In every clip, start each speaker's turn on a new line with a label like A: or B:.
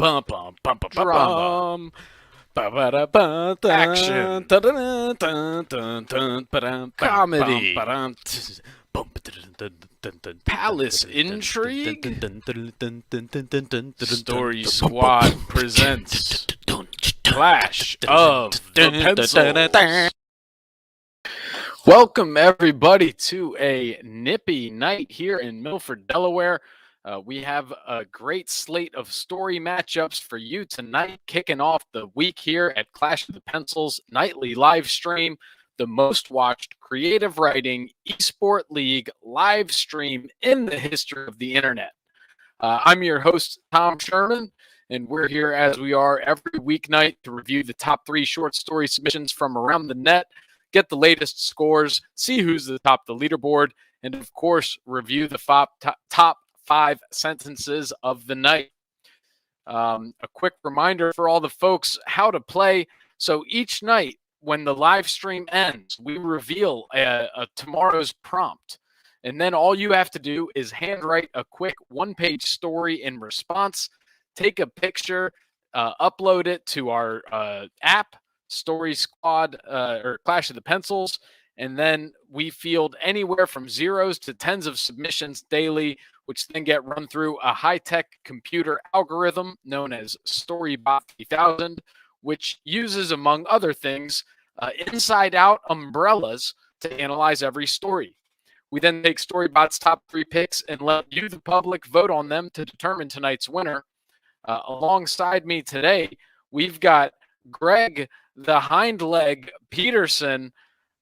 A: bum bum bum bum
B: Drama.
A: bum. Ba-ba-da-ba, dun,
B: Action.
A: dun, dun, dun, dun, dun, ba-dum, bam, bum,
B: Comedy.
A: ba-dum, tss, bum, ba-dun, dun, dun, dun,
B: Palace
A: dun, dun,
B: intrigue.
A: dun, dun, dun, dun, dun, dun, dun, dun, dun,
B: Story
A: dun,
B: Squad presents Clash of the
A: dun, dun, dun, dun, dun.
B: Pencils. Welcome, everybody, to a nippy night here in Milford, Delaware. We have a great slate of story matchups for you tonight, kicking off the week here at Clash of the Pencils nightly live stream, the most watched creative writing esport league live stream in the history of the internet. I'm your host, Tom Sherman, and we're here as we are every weeknight to review the top 3 short story submissions from around the net, get the latest scores, see who's the top of the leaderboard, and of course, review the top 5 sentences of the night. A quick reminder for all the folks how to play. So each night, when the live stream ends, we reveal tomorrow's prompt. And then all you have to do is handwrite a quick one-page story in response, take a picture, upload it to our app, Story Squad or Clash of the Pencils, and then we field anywhere from 0s to 10s of submissions daily, which then get run through a high-tech computer algorithm known as Storybot 3000, which uses, among other things, inside-out umbrellas to analyze every story. We then take Storybot's top 3 picks and let you, the public, vote on them to determine tonight's winner. Alongside me today, we've got Greg, the hind leg Peterson.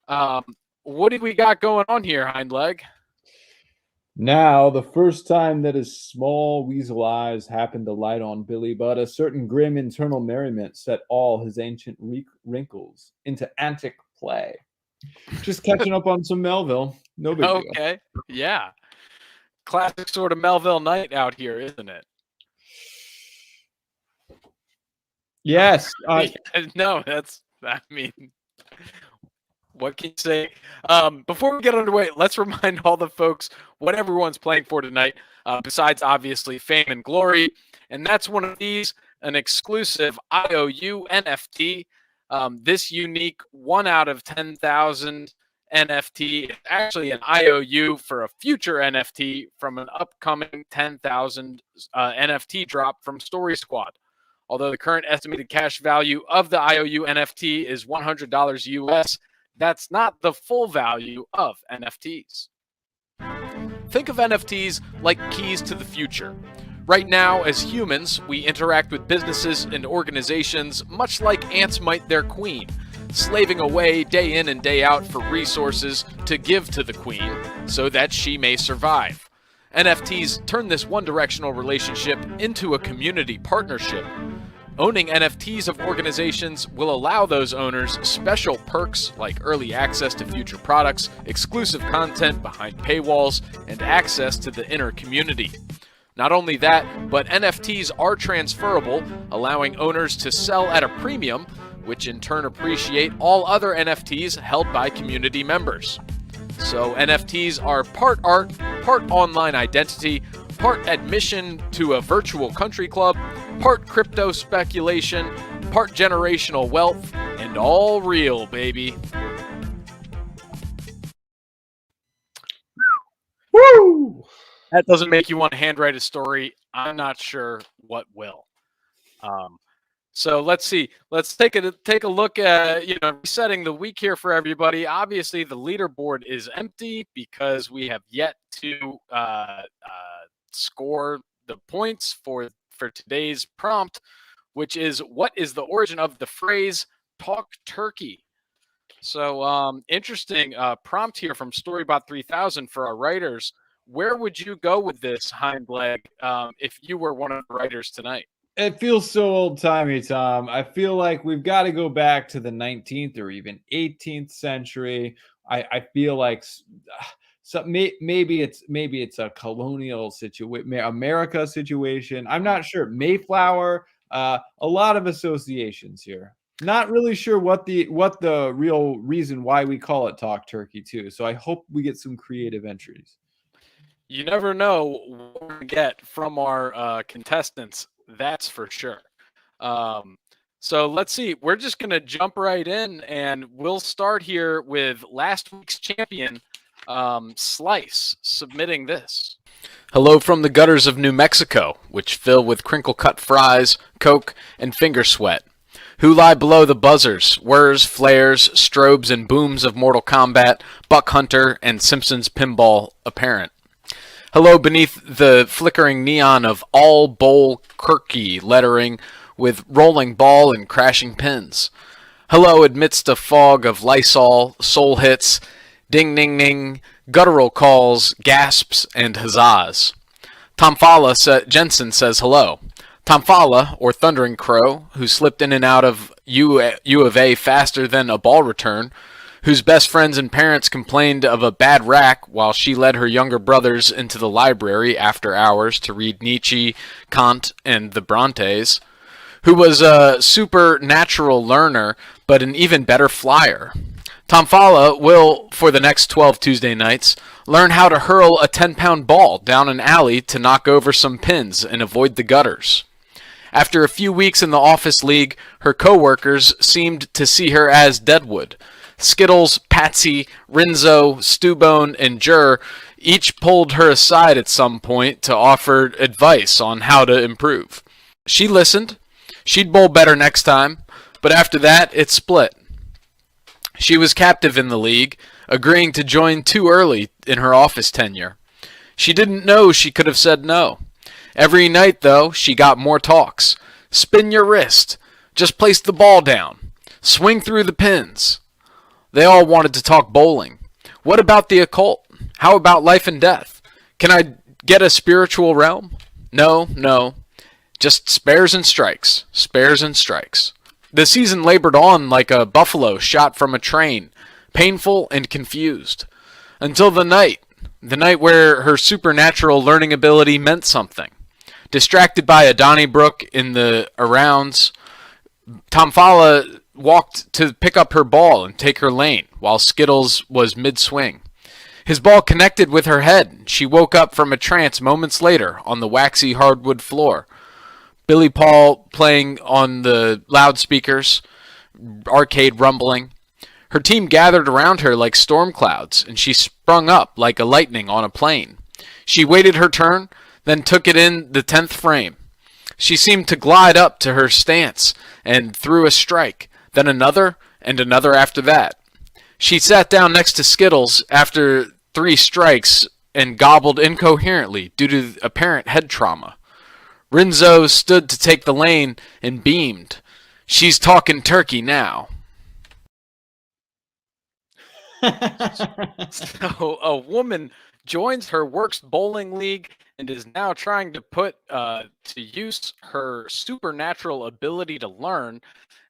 B: What do we got going on here, hind leg?
C: Now, the first time that his small weasel eyes happened to light on Billy, but a certain grim internal merriment set all his ancient wrinkles into antic play. Just catching up on some Melville. No big deal.
B: Okay, yeah. Classic sort of Melville night out here, isn't it?
C: Yes.
B: No, what can you say? Before we get underway, let's remind all the folks what everyone's playing for tonight, besides obviously fame and glory. And that's one of these, an exclusive IOU NFT. This unique 1 out of 10,000 NFT is actually an IOU for a future NFT from an upcoming 10,000 NFT drop from Story Squad. Although the current estimated cash value of the IOU NFT is $100 US, that's not the full value of NFTs. Think of NFTs like keys to the future. Right now, as humans, we interact with businesses and organizations much like ants might their queen, slaving away day in and day out for resources to give to the queen so that she may survive. NFTs turn this one-directional relationship into a community partnership. Owning NFTs of organizations will allow those owners special perks like early access to future products, exclusive content behind paywalls, and access to the inner community. Not only that, but NFTs are transferable, allowing owners to sell at a premium, which in turn appreciate all other NFTs held by community members. So NFTs are part art, part online identity, part admission to a virtual country club, part crypto speculation, part generational wealth, and all real, baby.
C: Woo!
B: That doesn't make you want to handwrite a story. I'm not sure what will. So let's see. Let's take a look at resetting the week here for everybody. Obviously, the leaderboard is empty because we have yet to score the points for today's prompt, which is what is the origin of the phrase "talk turkey." So interesting prompt here from Storybot 3000 for our writers. Where would you go with this, hind leg, if you were one of the writers tonight?
C: It feels so old-timey, Tom. I feel like we've got to go back to the 19th or even 18th century. I feel like maybe it's a colonial situation, America situation. I'm not sure. Mayflower. A lot of associations here. Not really sure what the real reason why we call it Talk Turkey too. So I hope we get some creative entries.
B: You never know what we get from our contestants That's for sure. So let's see. We're just going to jump right in, and we'll start here with last week's champion, Slice, submitting this.
A: Hello from the gutters of New Mexico, which fill with crinkle-cut fries, coke, and finger sweat. Who lie below the buzzers, whirs, flares, strobes, and booms of Mortal Kombat, Buck Hunter, and Simpsons Pinball apparent. Hello beneath the flickering neon of All Bowl Kirky lettering with rolling ball and crashing pins. Hello amidst a fog of Lysol, soul hits, ding-ding-ding, guttural calls, gasps, and huzzahs. Tomfala Jensen says hello. Tomfala, or Thundering Crow, who slipped in and out of U of A faster than a ball return, whose best friends and parents complained of a bad rack while she led her younger brothers into the library after hours to read Nietzsche, Kant, and the Brontes, who was a supernatural learner but an even better flyer. Tomfala will, for the next 12 Tuesday nights, learn how to hurl a 10-pound ball down an alley to knock over some pins and avoid the gutters. After a few weeks in the office league, her co-workers seemed to see her as Deadwood. Skittles, Patsy, Rinzo, Stewbone, and Jur each pulled her aside at some point to offer advice on how to improve. She listened. She'd bowl better next time, but after that, it split. She was captive in the league, agreeing to join too early in her office tenure. She didn't know she could have said no. Every night, though, she got more talks. Spin your wrist. Just place the ball down. Swing through the pins. They all wanted to talk bowling. What about the occult? How about life and death? Can I get a spiritual realm? No. Just spares and strikes. Spares and strikes. The season labored on like a buffalo shot from a train, painful and confused. Until the night where her supernatural learning ability meant something. Distracted by a Donnybrook in the arounds, Tomfala walked to pick up her ball and take her lane, while Skittles was mid-swing. His ball connected with her head, and she woke up from a trance moments later on the waxy hardwood floor. Billy Paul playing on the loudspeakers, arcade rumbling. Her team gathered around her like storm clouds, and she sprung up like a lightning on a plane. She waited her turn, then took it in the 10th frame. She seemed to glide up to her stance and threw a strike, then another, and another after that. She sat down next to Skittles after 3 strikes and gobbled incoherently due to apparent head trauma. Rinzo stood to take the lane and beamed. She's talking turkey now.
B: So a woman joins her worst bowling league and is now trying to put to use her supernatural ability to learn.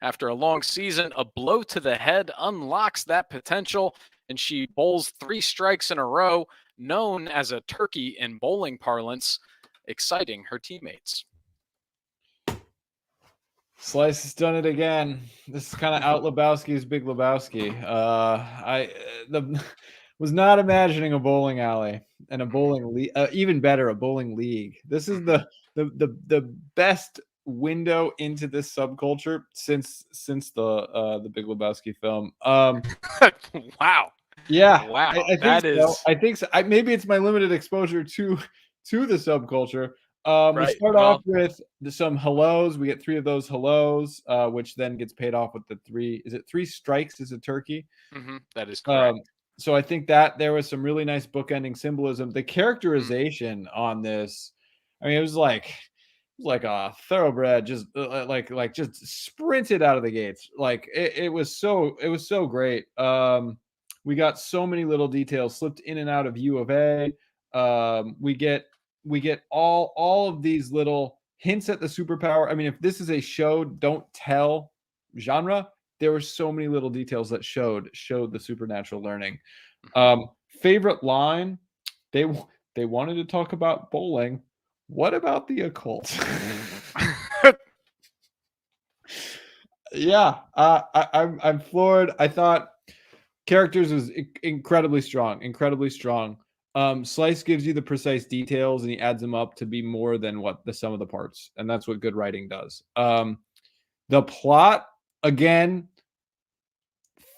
B: After a long season, a blow to the head unlocks that potential, and she bowls 3 strikes in a row, known as a turkey in bowling parlance, exciting her teammates.
C: Slice has done it again. This is kind of out Lebowski's Big Lebowski. Was not imagining a bowling alley and a bowling league. Even better, a bowling league. This is the best window into this subculture since the Big Lebowski film.
B: Wow.
C: Yeah.
B: Wow.
C: I think so. I think so. Maybe it's my limited exposure to the subculture. We start off with some hellos. We get 3 of those hellos, which then gets paid off with the 3. Is it 3 strikes as a turkey?
B: Mm-hmm, that is correct.
C: So I think that there was some really nice bookending symbolism. The characterization on this, I mean, it was like a thoroughbred, just just sprinted out of the gates. Like it was so great. We got so many little details slipped in and out of U of A. We get all of these little hints at the superpower. I mean, if this is a show don't tell genre, there were so many little details that showed the supernatural learning. Favorite line, they wanted to talk about bowling. What about the occult? Yeah, I'm floored. I thought characters was incredibly strong. Slice gives you the precise details and he adds them up to be more than what the sum of the parts. And that's what good writing does. The plot, again,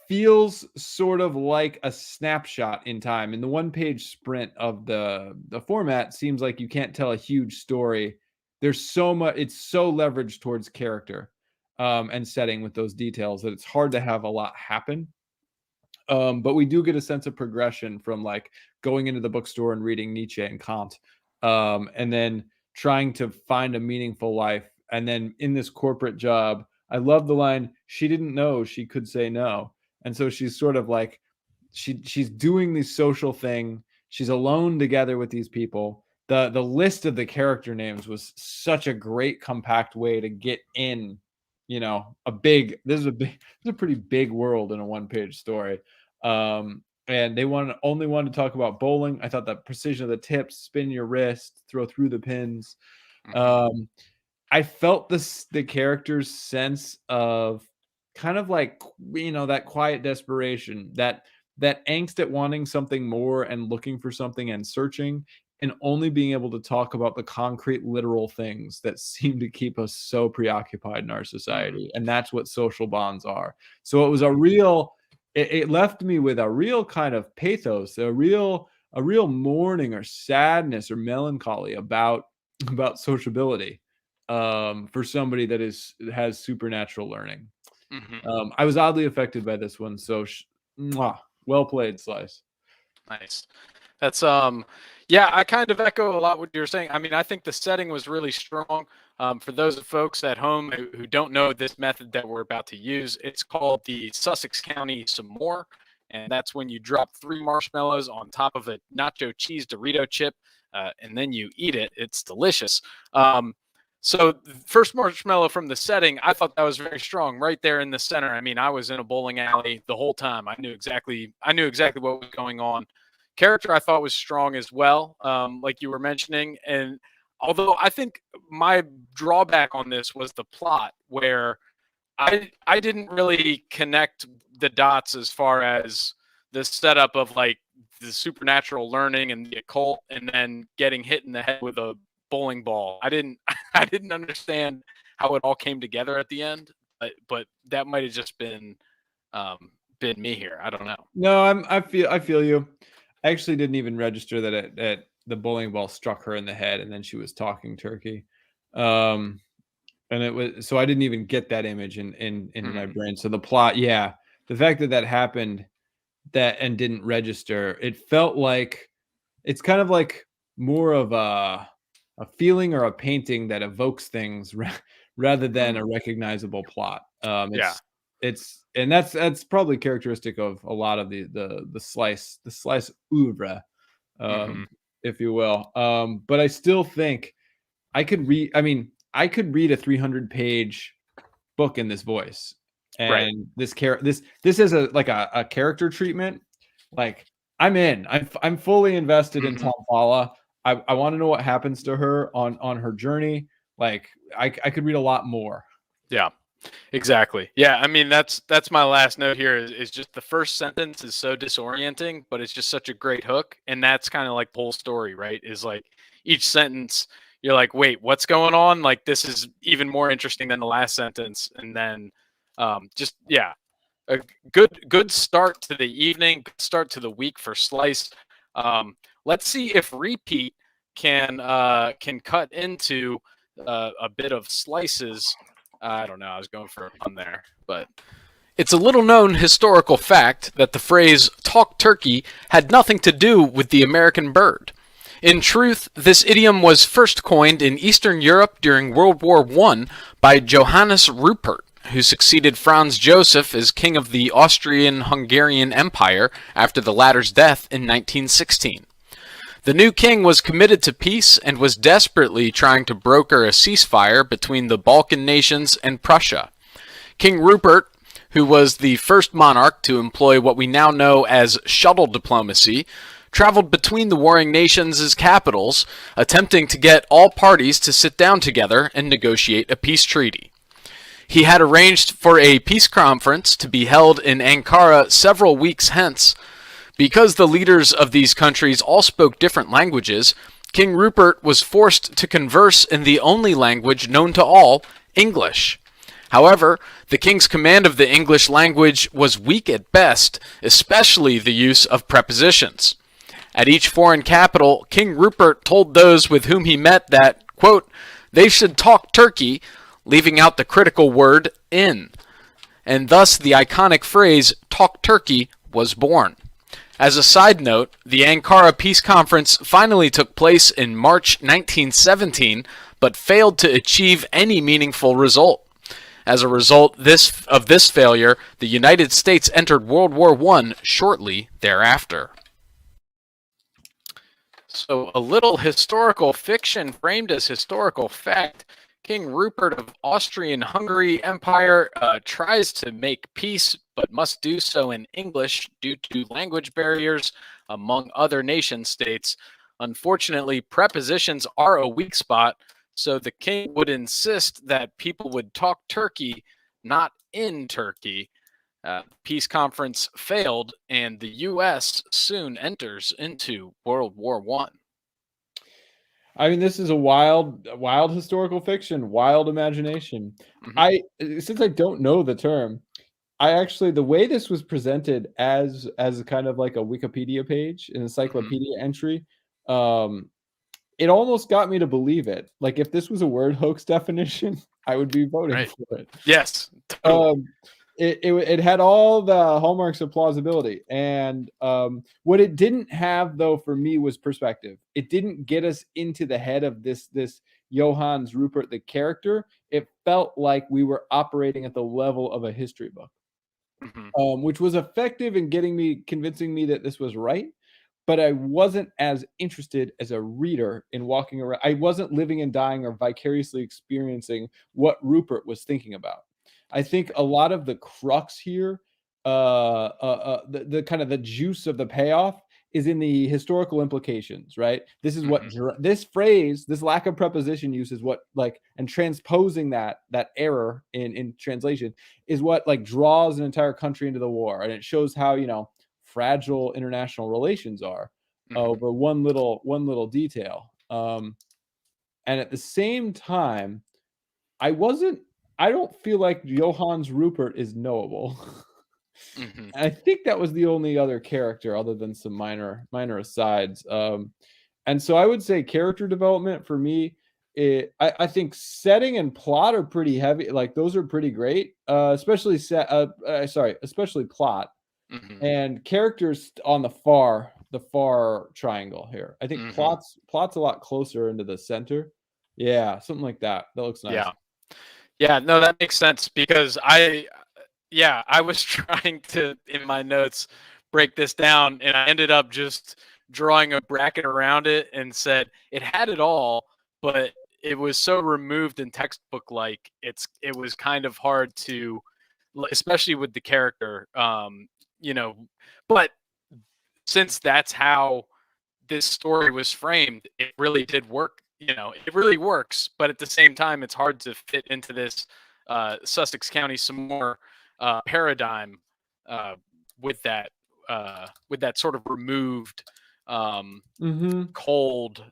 C: feels sort of like a snapshot in time. In the one-page sprint of the format, seems like you can't tell a huge story. There's so much, it's so leveraged towards character and setting with those details that it's hard to have a lot happen. But we do get a sense of progression from like going into the bookstore and reading Nietzsche and Kant, and then trying to find a meaningful life. And then in this corporate job, I love the line, she didn't know she could say no. And so she's sort of like, she's doing this social thing. She's alone together with these people. The list of the character names was such a great compact way to get in, this is a pretty big world in a one-page story. And they only wanted to talk about bowling. I thought that precision of the tips, spin your wrist, throw through the pins. I felt the character's sense of kind of like, that quiet desperation, that angst at wanting something more and looking for something and searching, and only being able to talk about the concrete, literal things that seem to keep us so preoccupied in our society. And that's what social bonds are. So it was it left me with a real kind of pathos, a real mourning or sadness or melancholy about sociability for somebody that has supernatural learning. I was oddly affected by this one. So well played, Slice.
B: Nice. That's yeah, I kind of echo a lot what you're saying. I mean, I think the setting was really strong. For those folks at home who don't know this method that we're about to use, it's called the Sussex County S'more, and that's when you drop 3 marshmallows on top of a nacho cheese Dorito chip, and then you eat it. It's delicious. So the first marshmallow from the setting, I thought that was very strong, right there in the center. I mean, I was in a bowling alley the whole time. I knew exactly what was going on. Character I thought was strong as well, like you were mentioning. And although I think my drawback on this was the plot, where I didn't really connect the dots as far as the setup of like the supernatural learning and the occult, and then getting hit in the head with a bowling ball. I didn't understand how it all came together at the end, but that might have just been me here. I don't know.
C: No, I feel you. I actually didn't even register that the bowling ball struck her in the head and then she was talking turkey. And it was, so I didn't even get that image in my brain. So the plot, yeah, the fact that happened and didn't register, it felt like it's kind of like more of a feeling or a painting that evokes things rather than a recognizable plot. And that's probably characteristic of a lot of the slice oeuvre, if you will. But I still think I could read a 300-page book in this voice, and this is a character treatment. Like I'm fully invested in Tom Paula. I want to know what happens to her on her journey. Like I could read a lot more.
B: Yeah. Exactly. Yeah. I mean, that's my last note here is just the first sentence is so disorienting, but it's just such a great hook. And that's kind of like the whole story, right? Is like each sentence, you're like, wait, what's going on? Like, this is even more interesting than the last sentence. And then a good start to the evening, good start to the week for Slice. Let's see if Repeat can cut into a bit of Slice's. I don't know. I was going for a pun there, but
A: it's a little-known historical fact that the phrase "talk turkey" had nothing to do with the American bird. In truth, this idiom was first coined in Eastern Europe during World War I by Johannes Rupert, who succeeded Franz Joseph as king of the Austrian-Hungarian Empire after the latter's death in 1916. The new king was committed to peace and was desperately trying to broker a ceasefire between the Balkan nations and Prussia. King Rupert, who was the first monarch to employ what we now know as shuttle diplomacy, traveled between the warring nations' capitals, attempting to get all parties to sit down together and negotiate a peace treaty. He had arranged for a peace conference to be held in Ankara several weeks hence, Because the leaders of these countries all spoke different languages, King Rupert was forced to converse in the only language known to all, English. However, the king's command of the English language was weak at best, especially the use of prepositions. At each foreign capital, King Rupert told those with whom he met that, quote, they should talk Turkey, leaving out the critical word in. And thus the iconic phrase, talk Turkey, was born. As a side note, the Ankara Peace Conference finally took place in March 1917, but failed to achieve any meaningful result. As a result of this failure, the United States entered World War I shortly thereafter.
B: So a little historical fiction framed as historical fact. King Rupert of Austrian-Hungary Empire tries to make peace, but must do so in English due to language barriers among other nation states. Unfortunately, prepositions are a weak spot, so the king would insist that people would talk Turkey, not in Turkey. Peace conference failed, and the U.S. soon enters into World War I.
C: I mean, this is a wild historical fiction, wild imagination. Since I don't know the term, the way this was presented as kind of like a Wikipedia page, an encyclopedia entry, it almost got me to believe it. Like if this was a word hoax definition, I would be voting for it.
B: Yes. Totally.
C: It had all the hallmarks of plausibility, and what it didn't have though for me was perspective. It didn't get us into the head of this Johannes Rupert the character. It felt like we were operating at the level of a history book, which was effective in convincing me that this was right. But I wasn't as interested as a reader in walking around. I wasn't living and dying or vicariously experiencing what Rupert was thinking about. I think a lot of the crux here, the kind of the juice of the payoff is in the historical implications, right? This is what this phrase, this lack of preposition use is what and transposing that error in translation is what draws an entire country into the war. And it shows how, fragile international relations are over one little detail. And at the same time, I don't feel like Johannes Rupert is knowable. And I think that was the only other character other than some minor asides. And so I would say character development for me, I think setting and plot are pretty heavy. Like those are pretty great, especially plot and characters on the far triangle here. I think plot's a lot closer into the center. Yeah, something like that. That looks nice.
B: Yeah, no, that makes sense because I was trying to, in my notes, break this down, and I ended up just drawing a bracket around it and said it had it all, but it was so removed and textbook-like, it was kind of hard to, especially with the character, but since that's how this story was framed, it really did work. It really works, but at the same time, it's hard to fit into this Sussex County some more paradigm with that sort of removed, cold,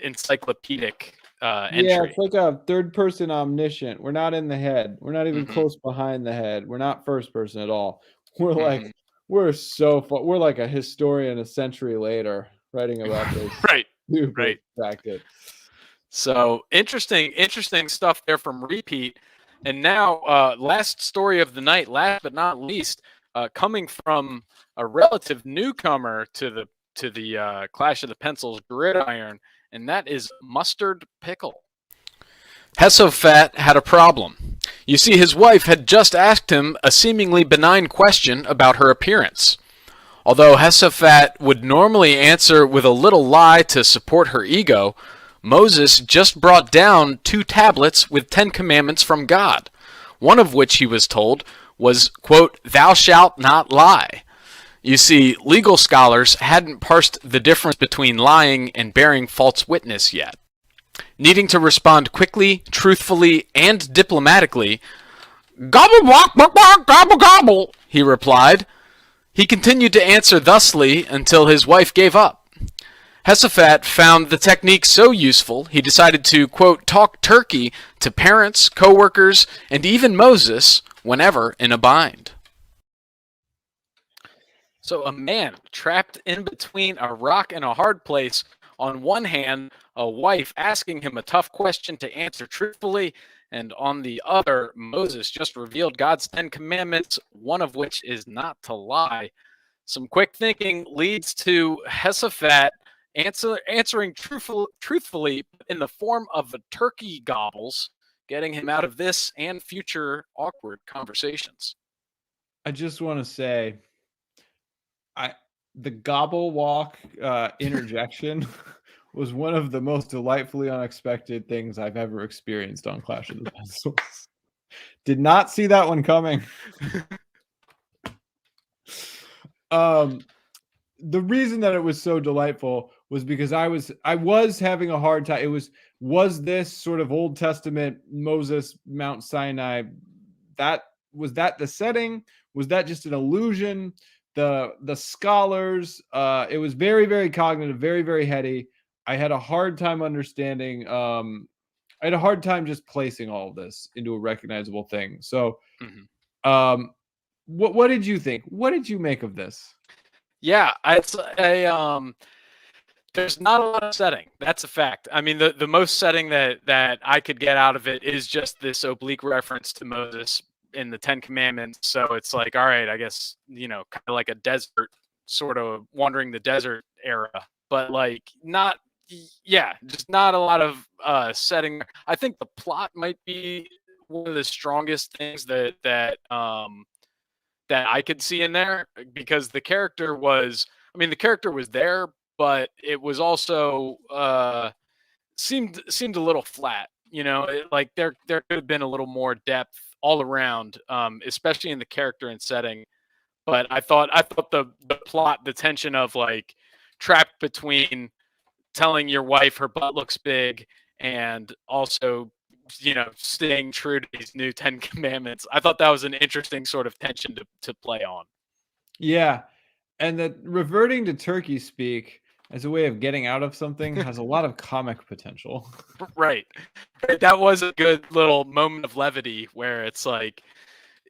B: encyclopedic entry.
C: Yeah, it's like a third-person omniscient. We're not in the head. We're not even close behind the head. We're not first person at all. We're we're so far. We're like a historian a century later writing about this.
B: Right. So interesting stuff there from Repeat. And now, last story of the night, last but not least, coming from a relative newcomer to the Clash of the Pencils gridiron, and that is Mustard Pickle.
A: Hesofat had a problem. You see, his wife had just asked him a seemingly benign question about her appearance. Although Hesofat would normally answer with a little lie to support her ego, Moses just brought down 2 tablets with 10 commandments from God, one of which he was told was, quote, "Thou shalt not lie." You see, legal scholars hadn't parsed the difference between lying and bearing false witness yet. Needing to respond quickly, truthfully, and diplomatically, "Gobble, gobble, gobble, gobble," he replied. He continued to answer thusly until his wife gave up. Hesaphat found the technique so useful, he decided to, quote, talk turkey to parents, co-workers, and even Moses whenever in a bind.
B: So a man trapped in between a rock and a hard place. On one hand, a wife asking him a tough question to answer truthfully, and on the other, Moses just revealed God's 10 commandments, one of which is not to lie. Some quick thinking leads to Hesaphat answering truthfully in the form of a turkey gobbles, getting him out of this and future awkward conversations.
C: I just want to say, the gobble walk interjection was one of the most delightfully unexpected things I've ever experienced on Clash of the Pencils. Did not see that one coming. The reason that it was so delightful was because I was having a hard time. Was this sort of Old Testament Moses Mount Sinai? Was that the setting? Was that just an illusion? The scholars, it was very, very cognitive, very, very heady. I had a hard time understanding. I had a hard time just placing all of this into a recognizable thing. So, what did you think? What did you make of this?
B: Yeah, there's not a lot of setting. That's a fact. I mean, the most setting that I could get out of it is just this oblique reference to Moses in the 10 Commandments. So it's like, all right, I guess, kind of like a desert, sort of wandering the desert era, but like just not a lot of setting. I think the plot might be one of the strongest things that I could see in there, because the character was there, but it was also seemed a little flat. Like there could have been a little more depth all around, especially in the character and setting. But I thought the plot, the tension of like trapped between telling your wife her butt looks big and also staying true to these new 10 commandments. I thought that was an interesting sort of tension to play on.
C: Yeah. And that reverting to turkey speak as a way of getting out of something has a lot of comic potential.
B: Right. That was a good little moment of levity where it's like,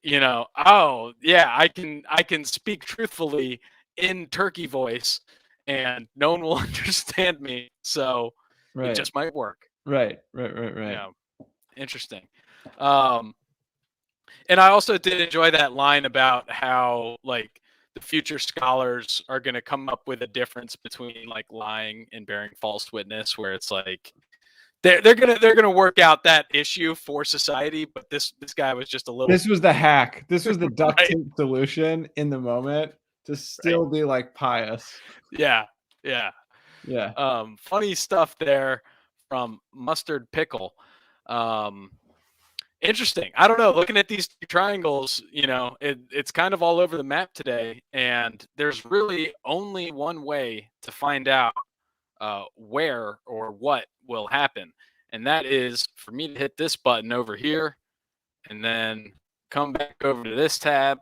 B: oh yeah, I can speak truthfully in turkey voice and no one will understand me. So it just might work.
C: Right.
B: Yeah. Interesting. And I also did enjoy that line about how like the future scholars are going to come up with a difference between like lying and bearing false witness, where it's like they're gonna work out that issue for society, but this guy was just a little.
C: This was the hack. This was the duct tape solution in the moment to still be like pious.
B: Yeah. Funny stuff there from Mustard Pickle. Interesting. I don't know. Looking at these two triangles, it's kind of all over the map today, and there's really only one way to find out where or what will happen, and that is for me to hit this button over here, and then come back over to this tab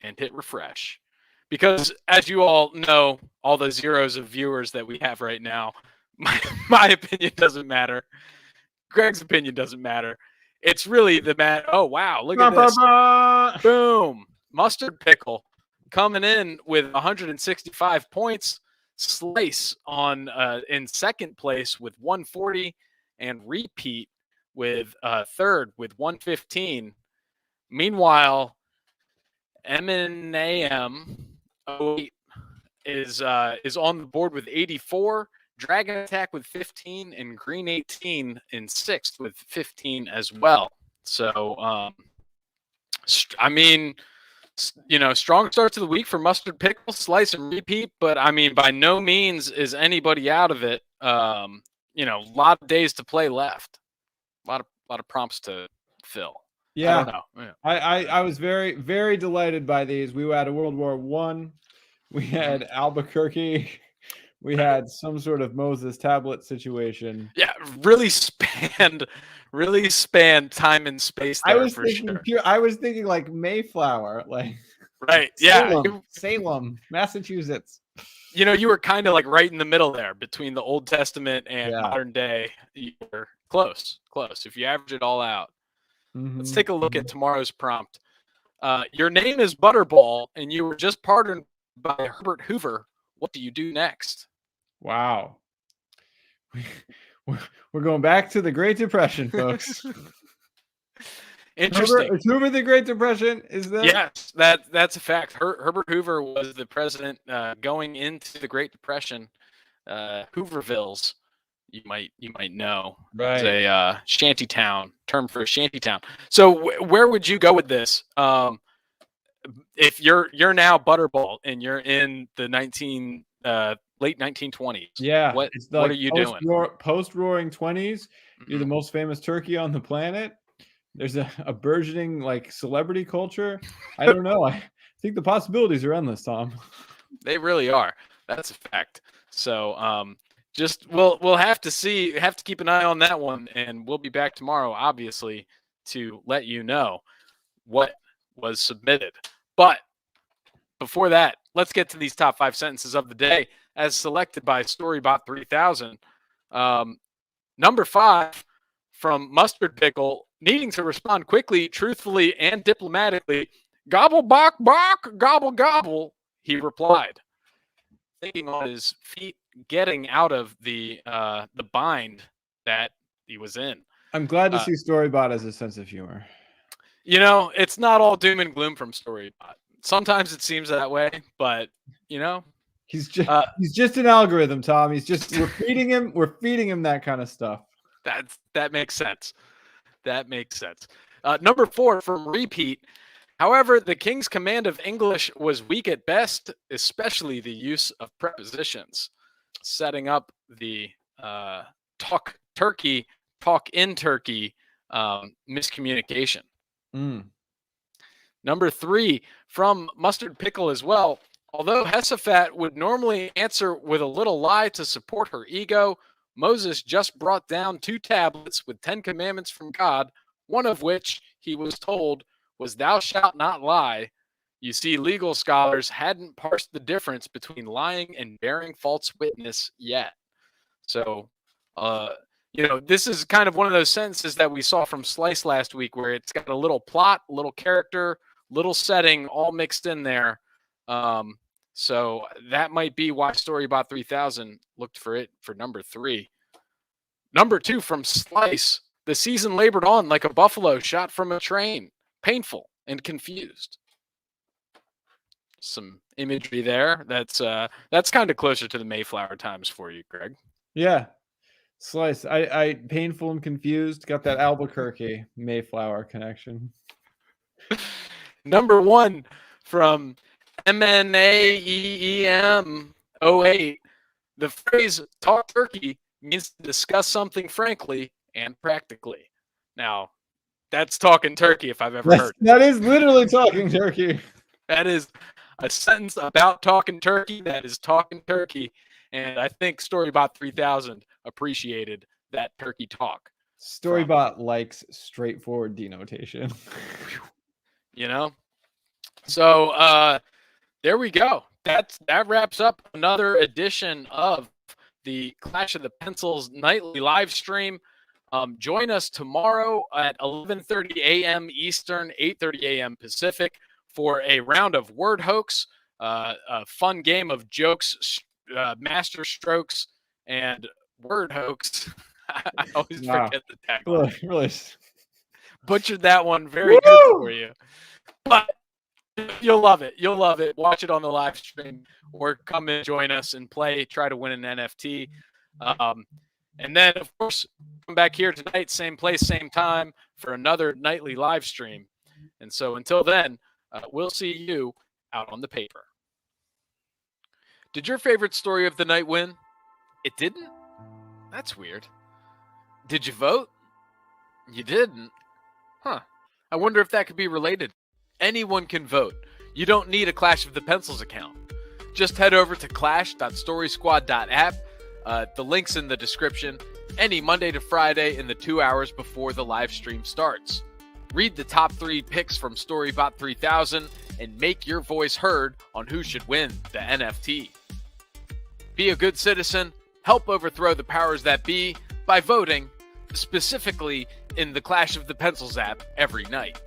B: and hit refresh. Because as you all know, all the zeros of viewers that we have right now, my opinion doesn't matter. Greg's opinion doesn't matter. It's really the man. Oh, wow. Look at this. Boom. Mustard Pickle coming in with 165 points. Slice on in second place with 140. And Repeat with third with 115. Meanwhile, M&AM 08 is on the board with 84. Dragon Attack with 15, and Green 18 in sixth with 15 as well. So, I mean, strong start to the week for Mustard Pickle, Slice, and Repeat. But I mean, by no means is anybody out of it. A lot of days to play left. A lot of prompts to fill.
C: Yeah,
B: I don't know. Yeah.
C: I was very, very delighted by these. We had a World War I. We had Albuquerque. We had some sort of Moses tablet situation.
B: Yeah, really spanned time and space there.
C: I was thinking like Mayflower, like
B: Right. Yeah.
C: Salem, Massachusetts.
B: You were kind of like right in the middle there between the Old Testament and
C: Yeah.
B: modern day. You were close. If you average it all out. Let's take a look at tomorrow's prompt. Your name is Butterball, and you were just pardoned by Herbert Hoover. What do you do next?
C: Wow. We're going back to the Great Depression, folks.
B: Interesting.
C: Is Hoover the Great Depression? Is that?
B: Yes, that's a fact. Herbert Hoover was the president going into the Great Depression. Hoovervilles, you might know,
C: Right.
B: It's a shanty town term for a shanty town. So where would you go with this? If you're now Butterball and you're in the late 1920s,
C: Yeah.
B: what are you doing?
C: Post-Roaring 20s. You're the most famous turkey on the planet. There's a burgeoning like celebrity culture. I don't know. I think the possibilities are endless, Tom.
B: They really are. That's a fact. So just we'll have to see. Have to keep an eye on that one, and we'll be back tomorrow, obviously, to let you know what was submitted. But before that, let's get to these top 5 sentences of the day as selected by Storybot 3000. Number 5 from Mustard Pickle, needing to respond quickly, truthfully, and diplomatically. Gobble, bok, bok, gobble, gobble, he replied. Thinking on his feet, getting out of the bind that he was in. I'm
C: glad to see Storybot as a sense of humor.
B: It's not all doom and gloom from Storybot. Sometimes it seems that way, but
C: he's just an algorithm, Tom. We're feeding him that kind of stuff.
B: That makes sense. Number 4 from Repeat. However, the king's command of English was weak at best, especially the use of prepositions, setting up the talk in Turkey miscommunication. Number 3 from Mustard Pickle as well. Although Hesaphat would normally answer with a little lie to support her ego, Moses just brought down 2 tablets with 10 commandments from God, one of which he was told was thou shalt not lie. You see, legal scholars hadn't parsed the difference between lying and bearing false witness yet. So, this is kind of one of those sentences that we saw from Slice last week where it's got a little plot, a little character, little setting all mixed in there. So that might be why Storybot 3000 looked for it for number 3. Number 2 from Slice. The season labored on like a buffalo shot from a train, painful and confused. Some imagery there. That's kind of closer to the Mayflower times for you, Greg.
C: Yeah. Slice. I painful and confused. Got that Albuquerque Mayflower connection.
B: Number 1 from MNAEEM08. The phrase talk turkey means to discuss something frankly and practically. Now, that's talking turkey if I've ever heard.
C: That is literally talking turkey.
B: That is a sentence about talking turkey. That is talking turkey. And I think Storybot 3000 appreciated that turkey talk.
C: Storybot likes straightforward denotation.
B: So there we go. That wraps up another edition of the Clash of the Pencils nightly live stream. Join us tomorrow at 11:30 a.m. Eastern, 8:30 a.m. Pacific for a round of word hoax, a fun game of jokes, master strokes, and word hoax. I always forget the tagline.
C: Really
B: butchered that one very good for you. But you'll love it. You'll love it. Watch it on the live stream or come and join us and play, try to win an NFT. And then, of course, come back here tonight, same place, same time for another nightly live stream. And so until then, we'll see you out on the paper. Did your favorite story of the night win? It didn't? That's weird. Did you vote? You didn't? Huh. I wonder if that could be related. Anyone can vote. You don't need a Clash of the Pencils account. Just head over to clash.storysquad.app. The link's in the description. Any Monday to Friday in the 2 hours before the live stream starts. Read the top 3 picks from Storybot 3000 and make your voice heard on who should win the NFT. Be a good citizen, help overthrow the powers that be by voting, specifically in the Clash of the Pencils app every night.